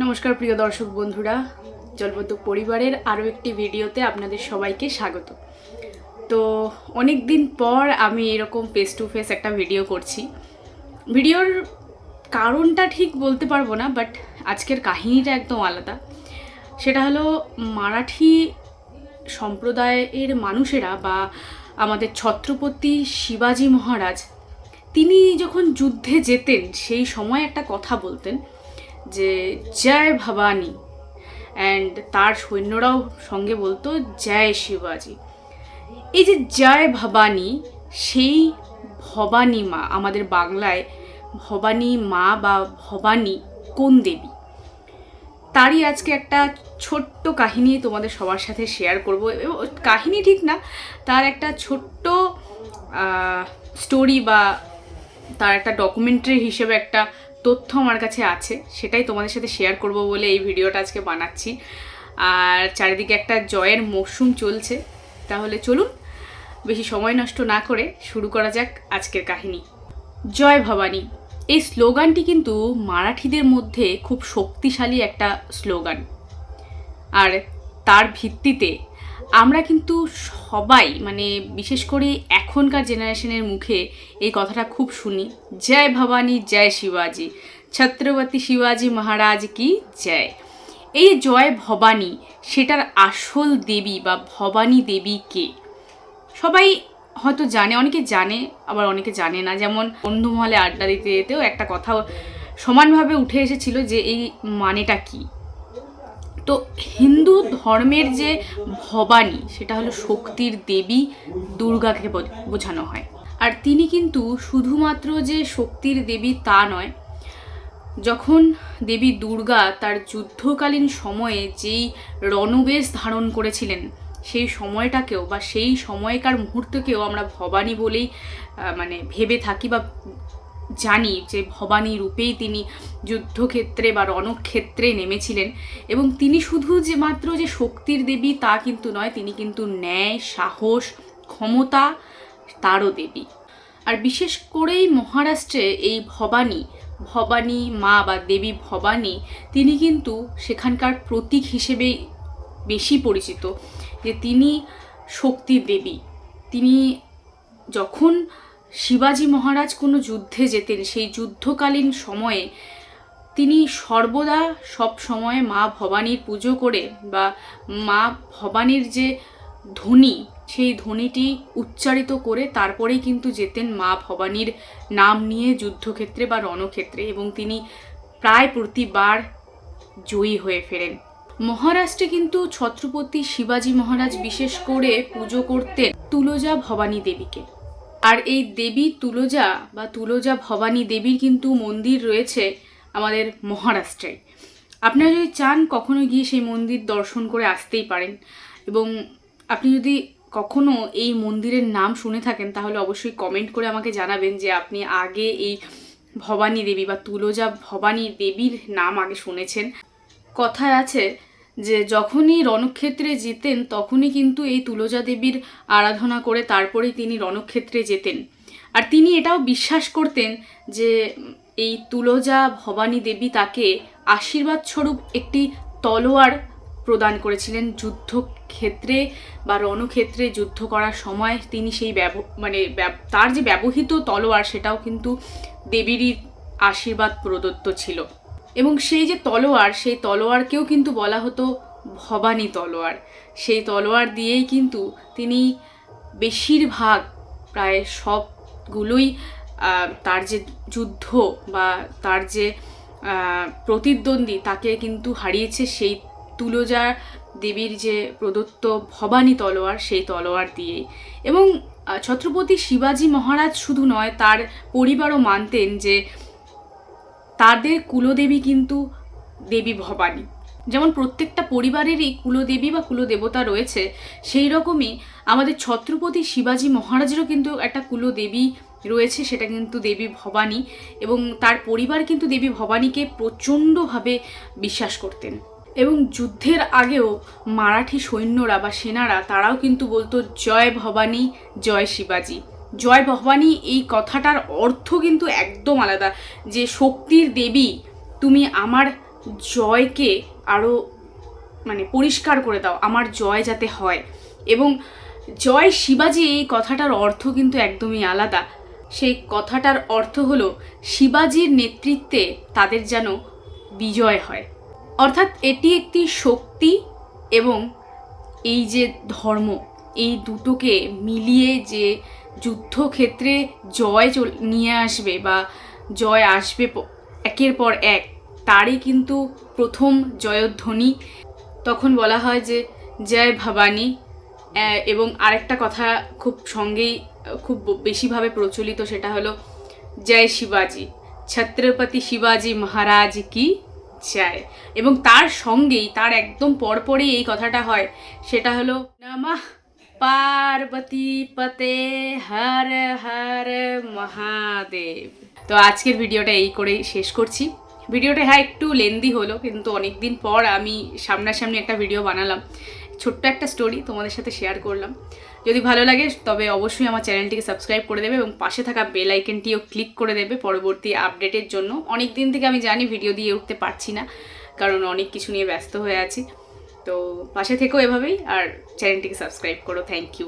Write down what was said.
নমস্কার প্রিয় দর্শক বন্ধুরা, জলপদ্য পরিবারের আরও একটি ভিডিওতে আপনাদের সবাইকে স্বাগত। তো অনেক দিন পর আমি এরকম ফেস টু ফেস একটা ভিডিও করছি। ভিডিওর কারণটা ঠিক বলতে পারবো না, বাট আজকের কাহিনীটা একদম আলাদা। সেটা হলো মারাঠি সম্প্রদায়ের মানুষেরা বা আমাদের ছত্রপতি শিবাজি মহারাজ, তিনি যখন যুদ্ধে যেতেন সেই সময় একটা কথা বলতেন যে জয় ভবানী, অ্যান্ড তার সৈন্যরাও সঙ্গে বলতো জয় শিবাজি। এই যে জয় ভবানী, সেই ভবানী মা, আমাদের বাংলায় ভবানী মা বা ভবানী কোন দেবী, তারই আজকে একটা ছোট্ট কাহিনী তোমাদের সবার সাথে শেয়ার করব। কাহিনী ঠিক না, তার একটা ছোট্ট স্টোরি বা তার একটা ডকুমেন্টারি হিসেবে একটা তথ্য আমার কাছে আছে, সেটাই তোমাদের সাথে শেয়ার করব বলে এই ভিডিওটা আজকে বানাচ্ছি। আর চারিদিকে একটা জয়ের মরশুম চলছে, তাহলে চলুন বেশি সময় নষ্ট না করে শুরু করা যাক আজকের কাহিনী। জয় ভবানী, এই স্লোগানটি কিন্তু মারাঠিদের মধ্যে খুব শক্তিশালী একটা স্লোগান, আর তার ভিত্তিতে আমরা কিন্তু সবাই, মানে বিশেষ করে এখনকার জেনারেশনের মুখে এই কথাটা খুব শুনি, জয় ভবানী জয় শিবাজি, ছত্রপতি শিবাজি মহারাজ কি জয়। এই জয় ভবানী, সেটার আসল দেবী বা ভবানী দেবী কে সবাই হয়তো জানে, অনেকে জানে আবার অনেকে জানে না। যেমন বন্ধুমহলে আড্ডা দিতে যেতেও একটা কথা সমানভাবে উঠে এসেছিল যে এই মানেটা কি। তো হিন্দু ধর্মের যে ভবানী, সেটা হলো শক্তির দেবী দুর্গাকে বোঝানো হয়। আর তিনি কিন্তু শুধুমাত্র যে শক্তির দেবী তা নয়, যখন দেবী দুর্গা তার যুদ্ধকালীন সময়ে যেই রণবেশ ধারণ করেছিলেন, সেই সময়টাকেও বা সেই সময়কার মুহূর্তকেও আমরা ভবানী বলেই মানে ভেবে থাকি বা জানি যে ভবানী রূপেই তিনি যুদ্ধক্ষেত্রে বা রণক্ষেত্রে নেমেছিলেন। এবং তিনি শুধু যে মাত্র যে শক্তির দেবী তা কিন্তু নয়, তিনি কিন্তু ন্যায়, সাহস, ক্ষমতা তারও দেবী। আর বিশেষ করেই মহারাষ্ট্রে এই ভবানী মা বা দেবী ভবানী, তিনি কিন্তু সেখানকার প্রতীক হিসেবেই বেশি পরিচিত, যে তিনি শক্তির দেবী। তিনি যখন শিবাজি মহারাজ কোনো যুদ্ধে যেতেন, সেই যুদ্ধকালীন সময়ে তিনি সর্বদা সব সময় মা ভবানীর পুজো করে বা মা ভবানীর যে ধ্বনি, সেই ধ্বনিটি উচ্চারিত করে তারপরেই কিন্তু যেতেন মা ভবানীর নাম নিয়ে যুদ্ধক্ষেত্রে বা রণক্ষেত্রে, এবং তিনি প্রায় প্রতিবার জয়ী হয়ে ফেরেন। মহারাষ্ট্রে কিন্তু ছত্রপতি শিবাজি মহারাজ বিশেষ করে পুজো করতেন তুলজা ভবানী দেবীকে। আর এই দেবী তুলজা বা তুলজা ভবানী দেবীর কিন্তু মন্দির রয়েছে আমাদের মহারাষ্ট্রে। আপনারা যদি চান কখনো গিয়ে সেই মন্দির দর্শন করে আসতেই পারেন। এবং আপনি যদি কখনো এই মন্দিরের নাম শুনে থাকেন, তাহলে অবশ্যই কমেন্ট করে আমাকে জানাবেন যে আপনি আগে এই ভবানী দেবী বা তুলজা ভবানী দেবীর নাম আগে শুনেছেন। কথায় আছে যে যখনই রণক্ষেত্রে যেতেন তখনই কিন্তু এই তুলজা দেবীর আরাধনা করে তারপরেই তিনি রণক্ষেত্রে যেতেন। আর তিনি এটাও বিশ্বাস করতেন যে এই তুলজা ভবানী দেবী তাকে আশীর্বাদ স্বরূপ একটি তলোয়ার প্রদান করেছিলেন। যুদ্ধক্ষেত্রে বা রণক্ষেত্রে যুদ্ধ করার সময় তিনি সেই তার যে ব্যবহৃত তলোয়ার, সেটাও কিন্তু দেবীরই আশীর্বাদ প্রদত্ত ছিল। এবং সেই যে তলোয়ার, সেই তলোয়ারকেও কিন্তু বলা হতো ভবানী তলোয়ার। সেই তলোয়ার দিয়েই কিন্তু তিনি বেশিরভাগ, প্রায় সবগুলোই তার যে যুদ্ধ বা তার যে প্রতিদ্বন্দ্বী, তাকে কিন্তু হারিয়েছে সেই তুলজা দেবীর যে প্রদত্ত ভবানী তলোয়ার, সেই তলোয়ার দিয়েই। এবং ছত্রপতি শিবাজি মহারাজ শুধু নয়, তার পরিবারও মানতেন যে তাদের কুলদেবী কিন্তু দেবী ভবানী। যেমন প্রত্যেকটা পরিবারেরই কুলদেবী বা কুলদেবতা রয়েছে, সেই রকমই আমাদের ছত্রপতি শিবাজি মহারাজেরও কিন্তু একটা কুলদেবী রয়েছে, সেটা কিন্তু দেবী ভবানী। এবং তার পরিবার কিন্তু দেবী ভবানীকে প্রচণ্ডভাবে বিশ্বাস করতেন। এবং যুদ্ধের আগেও মারাঠি সৈন্যরা বা সেনারা, তারাও কিন্তু বলতো জয় ভবানী জয় শিবাজি। জয় ভবানী এই কথাটার অর্থ কিন্তু একদম আলাদা, যে শক্তির দেবী তুমি আমার জয়কে আরও মানে পরিষ্কার করে দাও, আমার জয় যাতে হয়। এবং জয় শিবাজি এই কথাটার অর্থ কিন্তু একদমই আলাদা। সেই কথাটার অর্থ হলো শিবাজির নেতৃত্বে তাদের যেন বিজয় হয়। অর্থাৎ এটি একটি শক্তি এবং এই যে ধর্ম, এই দুটোকে মিলিয়ে যে যুদ্ধক্ষেত্রে জয় নিয়ে আসবে বা জয় আসবে একের পর এক, তারই কিন্তু প্রথম জয়ধ্বনি। তখন বলা হয় যে জয় ভবানী। এবং আরেকটা কথা খুব সঙ্গেই খুব বেশিভাবে প্রচলিত, সেটা হলো জয় শিবাজি, ছত্রপতি শিবাজি মহারাজ কি জয়। এবং তার সঙ্গেই, তার একদম পরপরই এই কথাটা হয়, সেটা হলো নমঃ পার্বতী পতে হর হর মহাদেব। তো আজকের ভিডিওটা এই করেই শেষ করছি। ভিডিওটা হ্যাঁ একটু লেন্দি হলো, কিন্তু অনেক দিন পর আমি সামনাসামনি একটা ভিডিও বানালাম, ছোট্ট একটা স্টোরি তোমাদের সাথে শেয়ার করলাম। যদি ভালো লাগে তবে অবশ্যই আমার চ্যানেলটিকে সাবস্ক্রাইব করে দেবে এবং পাশে থাকা বেল আইকনটিও ক্লিক করে দেবে পরবর্তী আপডেটের জন্য। অনেক দিন থেকে আমি জানি ভিডিও দিয়ে উঠতে পারছি না, কারণ অনেক কিছু নিয়ে ব্যস্ত হয়ে আছি। তো পাশে থেকেও এভাবেই, আর চ্যানেলটিকে সাবস্ক্রাইব করো। Thank you.